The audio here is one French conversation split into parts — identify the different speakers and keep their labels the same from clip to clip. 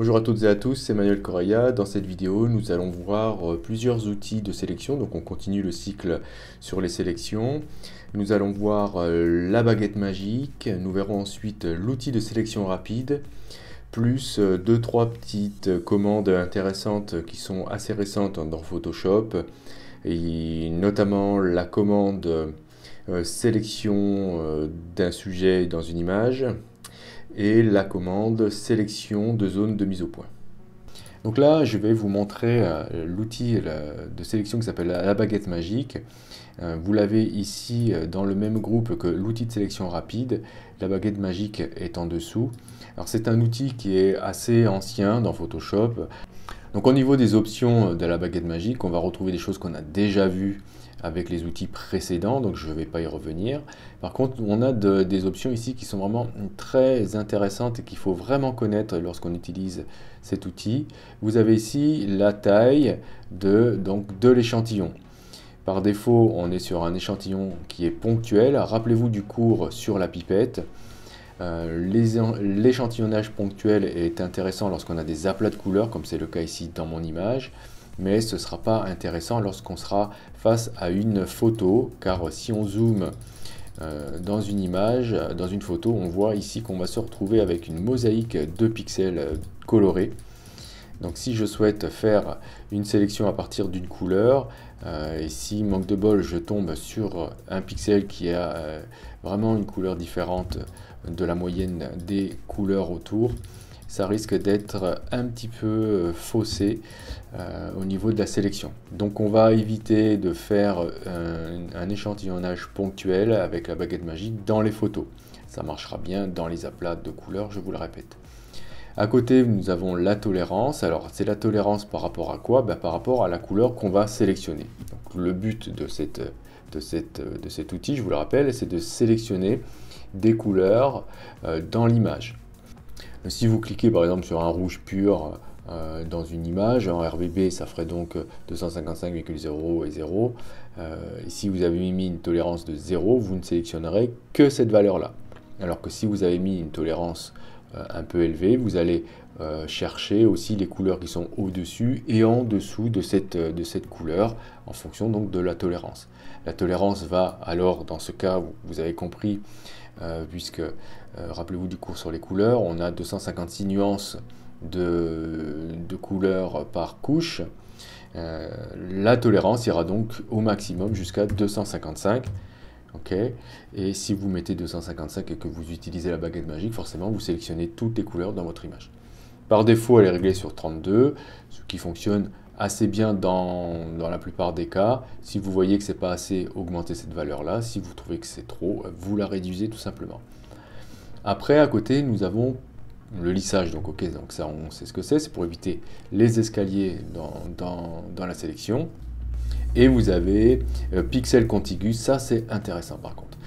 Speaker 1: Bonjour à toutes et à tous, c'est Manuel Correa. Dans cette vidéo, nous allons voir plusieurs outils de sélection. Donc on continue le cycle sur les sélections. Nous allons voir la baguette magique. Nous verrons ensuite l'outil de sélection rapide, plus deux, trois petites commandes intéressantes qui sont assez récentes dans Photoshop, et notamment la commande sélection d'un sujet dans une image, et la commande sélection de zone de mise au point. Donc là, je vais vous montrer l'outil de sélection qui s'appelle la baguette magique. Vous l'avez ici dans le même groupe que l'outil de sélection rapide. La baguette magique est en dessous. Alors c'est un outil qui est assez ancien dans Photoshop. Donc au niveau des options de la baguette magique, on va retrouver des choses qu'on a déjà vues avec les outils précédents, donc je ne vais pas y revenir. Par contre, on a des options ici qui sont vraiment très intéressantes et qu'il faut vraiment connaître lorsqu'on utilise cet outil. Vous avez ici la taille de l'échantillon. Par défaut, on est sur un échantillon qui est ponctuel. Rappelez-vous du cours sur la pipette. L'échantillonnage ponctuel est intéressant lorsqu'on a des aplats de couleurs, comme c'est le cas ici dans mon image. Mais ce ne sera pas intéressant lorsqu'on sera face à une photo, car si on zoome dans une image, dans une photo, on voit ici qu'on va se retrouver avec une mosaïque de pixels colorés. Donc si je souhaite faire une sélection à partir d'une couleur, et si manque de bol je tombe sur un pixel qui a vraiment une couleur différente de la moyenne des couleurs autour, ça risque d'être un petit peu faussé au niveau de la sélection. Donc on va éviter de faire un échantillonnage ponctuel avec la baguette magique dans les photos. Ça marchera bien dans les aplats de couleurs, je vous le répète. À côté, nous avons la tolérance. Alors c'est la tolérance par rapport à quoi? Par rapport à la couleur qu'on va sélectionner. Donc, le but de cet outil, je vous le rappelle, c'est de sélectionner des couleurs dans l'image. Si vous cliquez par exemple sur un rouge pur dans une image, en RGB ça ferait donc 255,0 et 0. Et si vous avez mis une tolérance de 0, vous ne sélectionnerez que cette valeur-là. Alors que si vous avez mis une tolérance un peu élevée, vous allez chercher aussi les couleurs qui sont au-dessus et en dessous de cette couleur en fonction donc de la tolérance. La tolérance va alors, dans ce cas, vous avez compris, puisque rappelez-vous du cours sur les couleurs, on a 256 nuances de couleurs par couche. La tolérance ira donc au maximum jusqu'à 255. Okay. Et si vous mettez 255 et que vous utilisez la baguette magique, forcément vous sélectionnez toutes les couleurs dans votre image. Par défaut, elle est réglée sur 32, ce qui fonctionne assez bien dans la plupart des cas. Si vous voyez que c'est pas assez, augmentez cette valeur-là. Si vous trouvez que c'est trop, vous la réduisez tout simplement. Après, à côté, nous avons le lissage. Donc, ok, donc ça, on sait ce que c'est pour éviter les escaliers dans la sélection. Et vous avez pixel contigus, ça c'est intéressant par contre.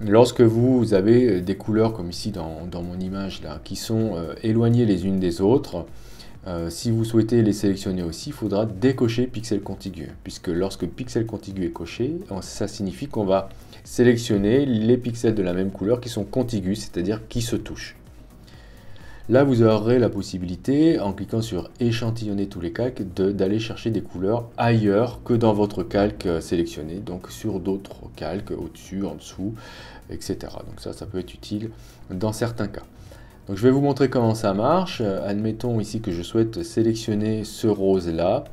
Speaker 1: Lorsque vous avez des couleurs comme ici dans mon image là, qui sont éloignées les unes des autres, si vous souhaitez les sélectionner aussi, il faudra décocher pixel contigu. Puisque lorsque pixel contigu est coché, ça signifie qu'on va sélectionner les pixels de la même couleur qui sont contigus, c'est-à-dire qui se touchent. Là, vous aurez la possibilité, en cliquant sur échantillonner tous les calques, d'aller chercher des couleurs ailleurs que dans votre calque sélectionné, donc sur d'autres calques, au-dessus, en dessous, etc. Donc ça peut être utile dans certains cas. Donc je vais vous montrer comment ça marche. Admettons ici que je souhaite sélectionner ce rose-là,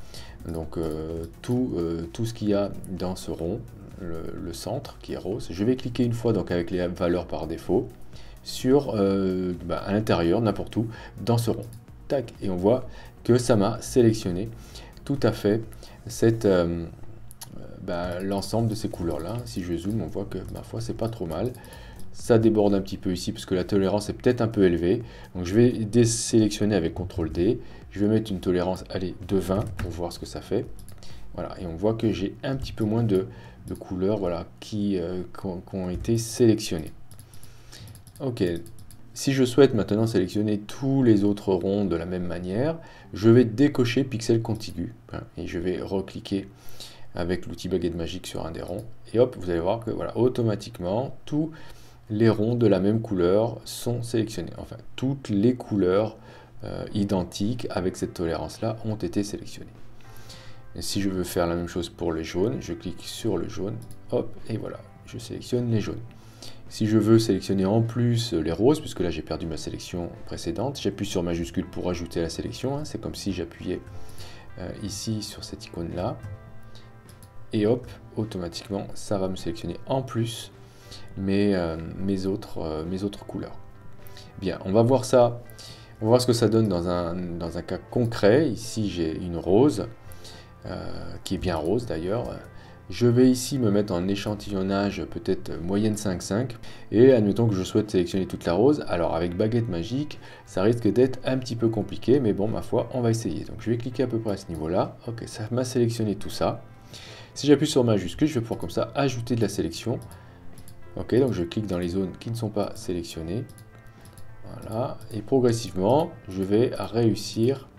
Speaker 1: donc tout ce qu'il y a dans ce rond, le centre qui est rose. Je vais cliquer une fois donc avec les valeurs par défaut, sur à l'intérieur, n'importe où, dans ce rond. Tac, et on voit que ça m'a sélectionné tout à fait l'ensemble de ces couleurs-là. Si je zoome, on voit que, ma foi, c'est pas trop mal. Ça déborde un petit peu ici, parce que la tolérance est peut-être un peu élevée. Donc je vais désélectionner avec CTRL D. Je vais mettre une tolérance, allez, de 20, pour voir ce que ça fait. Voilà, et on voit que j'ai un petit peu moins de couleurs voilà, qui ont été sélectionnées. Ok, si je souhaite maintenant sélectionner tous les autres ronds de la même manière, je vais décocher pixel contigu et je vais recliquer avec l'outil baguette magique sur un des ronds et hop, vous allez voir que voilà, automatiquement tous les ronds de la même couleur sont sélectionnés. Enfin, toutes les couleurs identiques avec cette tolérance-là ont été sélectionnés. Et si je veux faire la même chose pour les jaunes, je clique sur le jaune, hop, et voilà, je sélectionne les jaunes. Si je veux sélectionner en plus les roses, puisque là j'ai perdu ma sélection précédente, j'appuie sur majuscule pour ajouter la sélection, hein, c'est comme si j'appuyais ici sur cette icône-là, et hop, automatiquement, ça va me sélectionner en plus mes autres couleurs. Bien, on va voir ça, on va voir ce que ça donne dans un cas concret. Ici j'ai une rose, qui est bien rose d'ailleurs. Je vais ici me mettre en échantillonnage peut-être moyenne 5,5 et admettons que je souhaite sélectionner toute la rose. Alors avec baguette magique, ça risque d'être un petit peu compliqué, mais bon, ma foi, on va essayer. Donc je vais cliquer à peu près à ce niveau-là. Ok, ça m'a sélectionné tout ça. Si j'appuie sur majuscule, je vais pouvoir comme ça ajouter de la sélection. Ok, donc je clique dans les zones qui ne sont pas sélectionnées. Voilà, et progressivement, je vais réussir.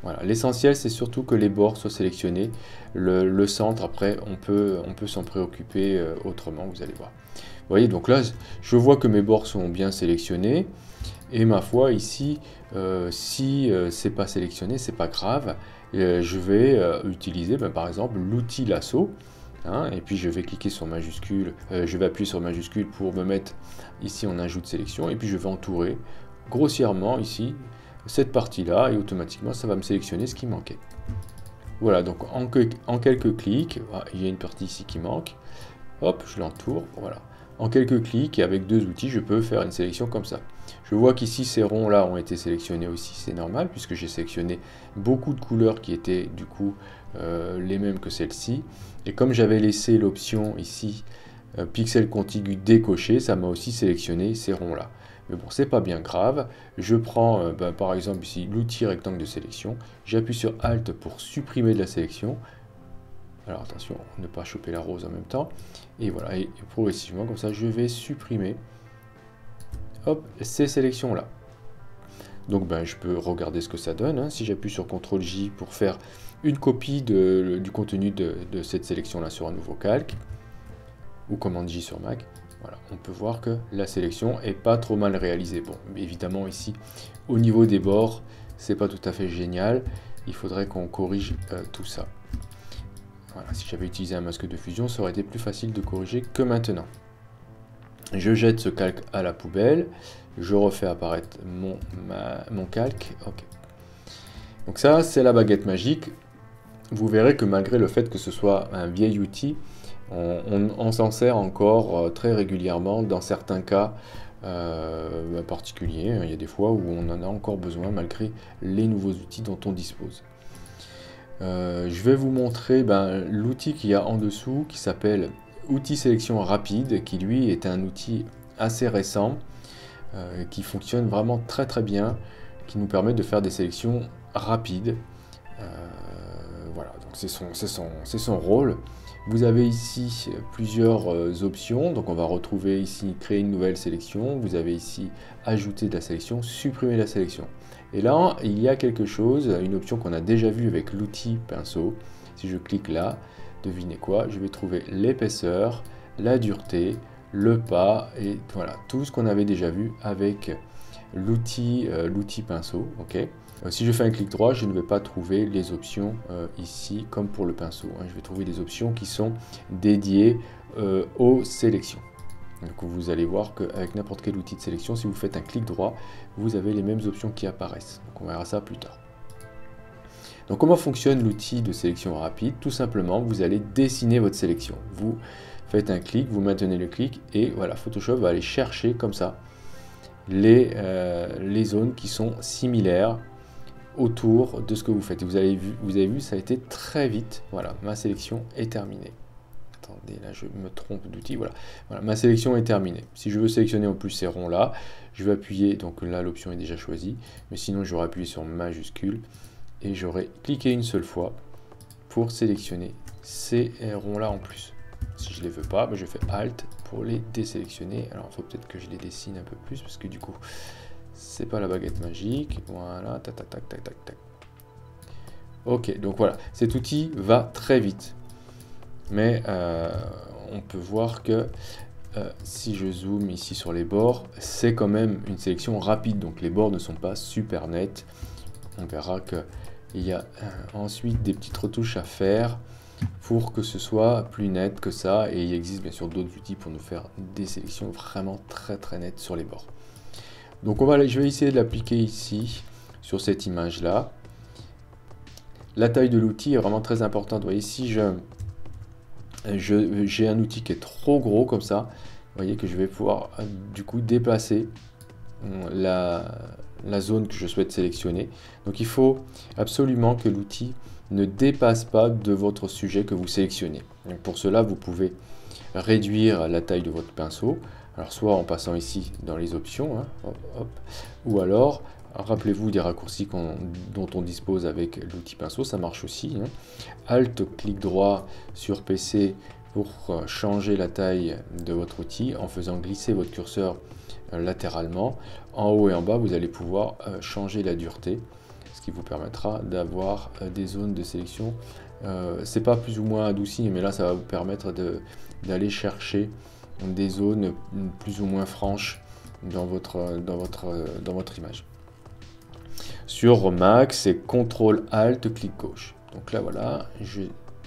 Speaker 1: Voilà, l'essentiel c'est surtout que les bords soient sélectionnés. Le centre, après, on peut s'en préoccuper autrement, vous allez voir. Vous voyez, donc là, je vois que mes bords sont bien sélectionnés. Et ma foi, ici, si c'est pas sélectionné, c'est pas grave. Je vais utiliser, par exemple, l'outil lasso. Hein, et puis je vais cliquer sur majuscule, je vais appuyer sur majuscule pour me mettre ici en ajout de sélection. Et puis je vais entourer grossièrement ici cette partie-là et automatiquement ça va me sélectionner ce qui manquait. Voilà, donc en quelques clics, il y a une partie ici qui manque, hop, je l'entoure, voilà. En quelques clics et avec deux outils, je peux faire une sélection comme ça. Je vois qu'ici ces ronds-là ont été sélectionnés aussi, c'est normal puisque j'ai sélectionné beaucoup de couleurs qui étaient du coup les mêmes que celle-ci. Et comme j'avais laissé l'option ici pixel contigu décoché, ça m'a aussi sélectionné ces ronds-là. Mais bon, c'est pas bien grave. Je prends par exemple ici l'outil rectangle de sélection. J'appuie sur Alt pour supprimer de la sélection. Alors attention, ne pas choper la rose en même temps. Et voilà, et progressivement, comme ça, je vais supprimer hop, ces sélections-là. Donc je peux regarder ce que ça donne. Hein. Si j'appuie sur CTRL J pour faire une copie du contenu de cette sélection-là sur un nouveau calque, ou commande J sur Mac, voilà, on peut voir que la sélection est pas trop mal réalisée. Bon, évidemment ici, au niveau des bords, c'est pas tout à fait génial. Il faudrait qu'on corrige tout ça. Voilà, si j'avais utilisé un masque de fusion, ça aurait été plus facile de corriger que maintenant. Je jette ce calque à la poubelle. Je refais apparaître mon calque. Ok. Donc ça, c'est la baguette magique. Vous verrez que malgré le fait que ce soit un vieil outil, on s'en sert encore très régulièrement dans certains cas particuliers. Il y a des fois où on en a encore besoin malgré les nouveaux outils dont on dispose. Je vais vous montrer l'outil qu'il y a en dessous qui s'appelle outil sélection rapide, qui lui est un outil assez récent qui fonctionne vraiment très très bien, qui nous permet de faire des sélections rapides. Voilà, donc c'est son rôle. Vous avez ici plusieurs options, donc on va retrouver ici créer une nouvelle sélection, vous avez ici ajouter de la sélection, supprimer la sélection. Et là, il y a quelque chose, une option qu'on a déjà vue avec l'outil pinceau. Si je clique là, devinez quoi, je vais trouver l'épaisseur, la dureté, le pas, et voilà, tout ce qu'on avait déjà vu avec l'outil pinceau. Okay. Si je fais un clic droit, je ne vais pas trouver les options ici, comme pour le pinceau. Hein. Je vais trouver des options qui sont dédiées aux sélections. Donc vous allez voir qu'avec n'importe quel outil de sélection, si vous faites un clic droit, vous avez les mêmes options qui apparaissent. Donc on verra ça plus tard. Donc comment fonctionne l'outil de sélection rapide? Tout simplement, vous allez dessiner votre sélection. Vous faites un clic, vous maintenez le clic, et voilà, Photoshop va aller chercher comme ça les zones qui sont similaires autour de ce que vous faites. Et vous avez vu, ça a été très vite. Voilà, ma sélection est terminée. Attendez, là je me trompe d'outil. Voilà, ma sélection est terminée. Si je veux sélectionner en plus ces ronds-là, je vais appuyer, donc là l'option est déjà choisie, mais sinon j'aurais appuyé sur majuscule et j'aurais cliqué une seule fois pour sélectionner ces ronds-là en plus. Si je ne les veux pas, je fais Alt pour les désélectionner. Alors il faut peut-être que je les dessine un peu plus parce que du coup, c'est pas la baguette magique. Voilà, tac, tac, tac, tac, tac, tac. Ok, donc voilà, cet outil va très vite. Mais on peut voir que si je zoome ici sur les bords, c'est quand même une sélection rapide, donc les bords ne sont pas super nets. On verra qu'il y a ensuite des petites retouches à faire pour que ce soit plus net que ça, et il existe bien sûr d'autres outils pour nous faire des sélections vraiment très nettes sur les bords. Donc je vais essayer de l'appliquer ici sur cette image là. La taille de l'outil est vraiment très importante. Vous voyez, si j'ai un outil qui est trop gros comme ça, vous voyez que je vais pouvoir du coup déplacer la zone que je souhaite sélectionner. Donc il faut absolument que l'outil ne dépasse pas de votre sujet que vous sélectionnez. Donc pour cela, vous pouvez réduire la taille de votre pinceau. Alors soit en passant ici dans les options, hein, hop, hop, ou alors rappelez-vous des raccourcis dont on dispose avec l'outil pinceau, ça marche aussi. Hein. Alt, clic droit sur PC pour changer la taille de votre outil en faisant glisser votre curseur latéralement. En haut et en bas, vous allez pouvoir changer la dureté, ce qui vous permettra d'avoir des zones de sélection. C'est pas plus ou moins adouci, mais là, ça va vous permettre d'aller chercher des zones plus ou moins franches dans votre image. Sur Mac, c'est CTRL ALT, clic gauche. Donc là, voilà, je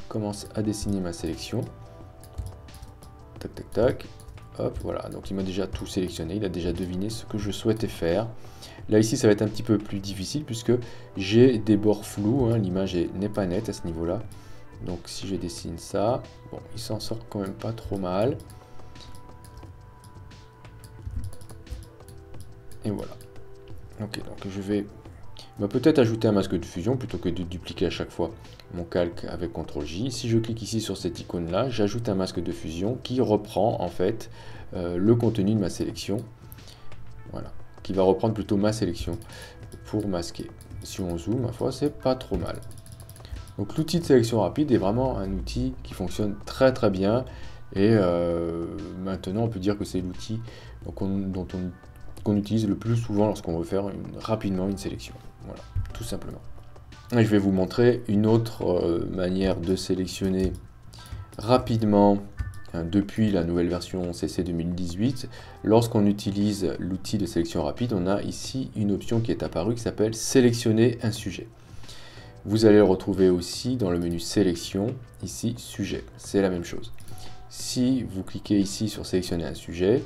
Speaker 1: commence à dessiner ma sélection. Tac, tac, tac. Hop, voilà. Donc il m'a déjà tout sélectionné. Il a déjà deviné ce que je souhaitais faire. Là, ici, ça va être un petit peu plus difficile puisque j'ai des bords flous. Hein, l'image n'est pas nette à ce niveau-là. Donc si je dessine ça, bon, il s'en sort quand même pas trop mal. Et voilà. Ok, donc je vais peut-être ajouter un masque de fusion plutôt que de dupliquer à chaque fois mon calque avec CTRL J. Si je clique ici sur cette icône là, j'ajoute un masque de fusion qui reprend en fait le contenu de ma sélection. Voilà, qui va reprendre plutôt ma sélection pour masquer. Si on zoome, ma foi, c'est pas trop mal. Donc l'outil de sélection rapide est vraiment un outil qui fonctionne très bien. Et maintenant, on peut dire que c'est l'outil qu'on utilise le plus souvent lorsqu'on veut faire rapidement une sélection. Voilà, tout simplement. Et je vais vous montrer une autre manière de sélectionner rapidement depuis la nouvelle version CC 2018. Lorsqu'on utilise l'outil de sélection rapide, on a ici une option qui est apparue qui s'appelle sélectionner un sujet. Vous allez le retrouver aussi dans le menu sélection, ici sujet, c'est la même chose. Si vous cliquez ici sur sélectionner un sujet,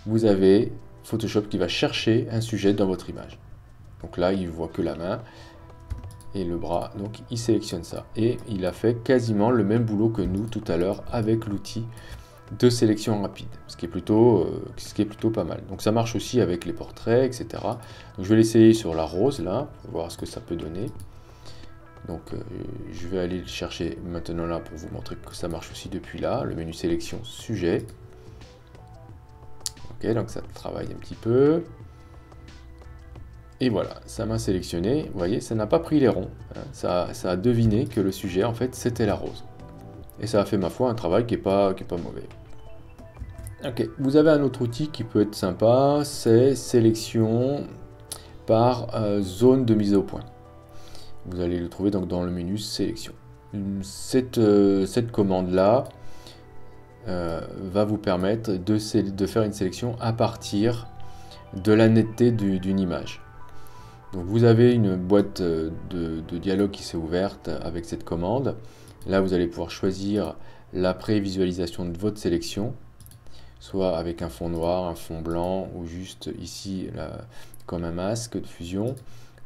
Speaker 1: vous avez Photoshop qui va chercher un sujet dans votre image. Donc là, il ne voit que la main et le bras, donc il sélectionne ça. Et il a fait quasiment le même boulot que nous tout à l'heure avec l'outil de sélection rapide, ce qui est plutôt pas mal. Donc ça marche aussi avec les portraits, etc. Donc je vais l'essayer sur la rose là, pour voir ce que ça peut donner. Donc je vais aller le chercher maintenant là pour vous montrer que ça marche aussi depuis là, le menu sélection sujet. Ok, donc ça travaille un petit peu. Et voilà, ça m'a sélectionné. Vous voyez, ça n'a pas pris les ronds. Hein. Ça a deviné que le sujet, en fait, c'était la rose. Et ça a fait, ma foi, un travail qui est pas mauvais. Ok, vous avez un autre outil qui peut être sympa, c'est sélection par zone de mise au point. Vous allez le trouver donc dans le menu sélection. Cette commande-là va vous permettre de faire une sélection à partir de la netteté d'une image. Donc vous avez une boîte de dialogue qui s'est ouverte avec cette commande. Là, vous allez pouvoir choisir la prévisualisation de votre sélection, soit avec un fond noir, un fond blanc, ou juste ici comme un masque de fusion,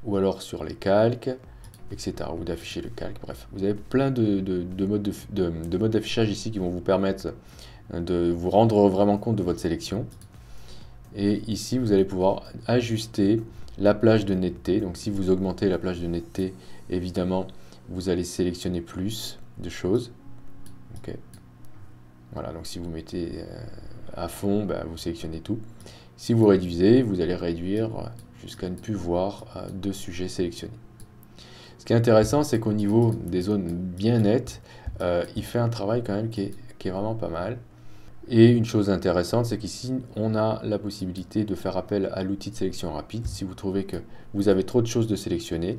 Speaker 1: ou alors sur les calques, etc. Ou d'afficher le calque. Bref, vous avez plein de modes d'affichage ici qui vont vous permettre de vous rendre vraiment compte de votre sélection. Et ici, vous allez pouvoir ajuster la plage de netteté. Donc si vous augmentez la plage de netteté, évidemment, vous allez sélectionner plus de choses. Okay. Voilà, donc si vous mettez à fond, vous sélectionnez tout. Si vous réduisez, vous allez réduire jusqu'à ne plus voir de sujets sélectionnés. Ce qui est intéressant, c'est qu'au niveau des zones bien nettes, il fait un travail quand même qui est vraiment pas mal. Et une chose intéressante, c'est qu'ici, on a la possibilité de faire appel à l'outil de sélection rapide. Si vous trouvez que vous avez trop de choses de sélectionner,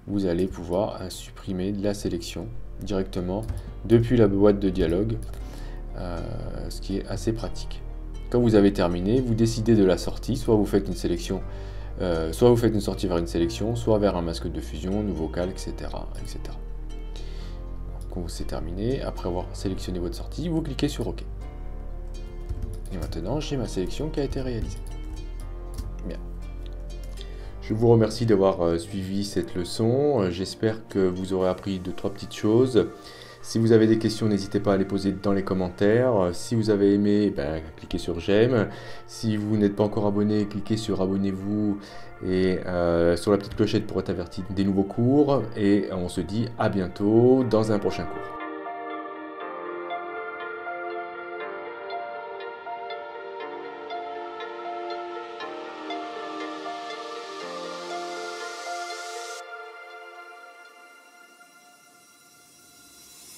Speaker 1: vous allez pouvoir supprimer la sélection directement depuis la boîte de dialogue ce qui est assez pratique. Quand vous avez terminé, vous décidez de la sortie, soit vous faites une sélection, soit vous faites une sortie vers une sélection, soit vers un masque de fusion, nouveau calque, etc. etc. Quand c'est terminé, après avoir sélectionné votre sortie, vous cliquez sur OK. Et maintenant, j'ai ma sélection qui a été réalisée. Bien. Je vous remercie d'avoir suivi cette leçon. J'espère que vous aurez appris 2-3 petites choses. Si vous avez des questions, n'hésitez pas à les poser dans les commentaires. Si vous avez aimé, cliquez sur j'aime. Si vous n'êtes pas encore abonné, cliquez sur abonnez-vous et sur la petite clochette pour être averti des nouveaux cours. Et on se dit à bientôt dans un prochain cours.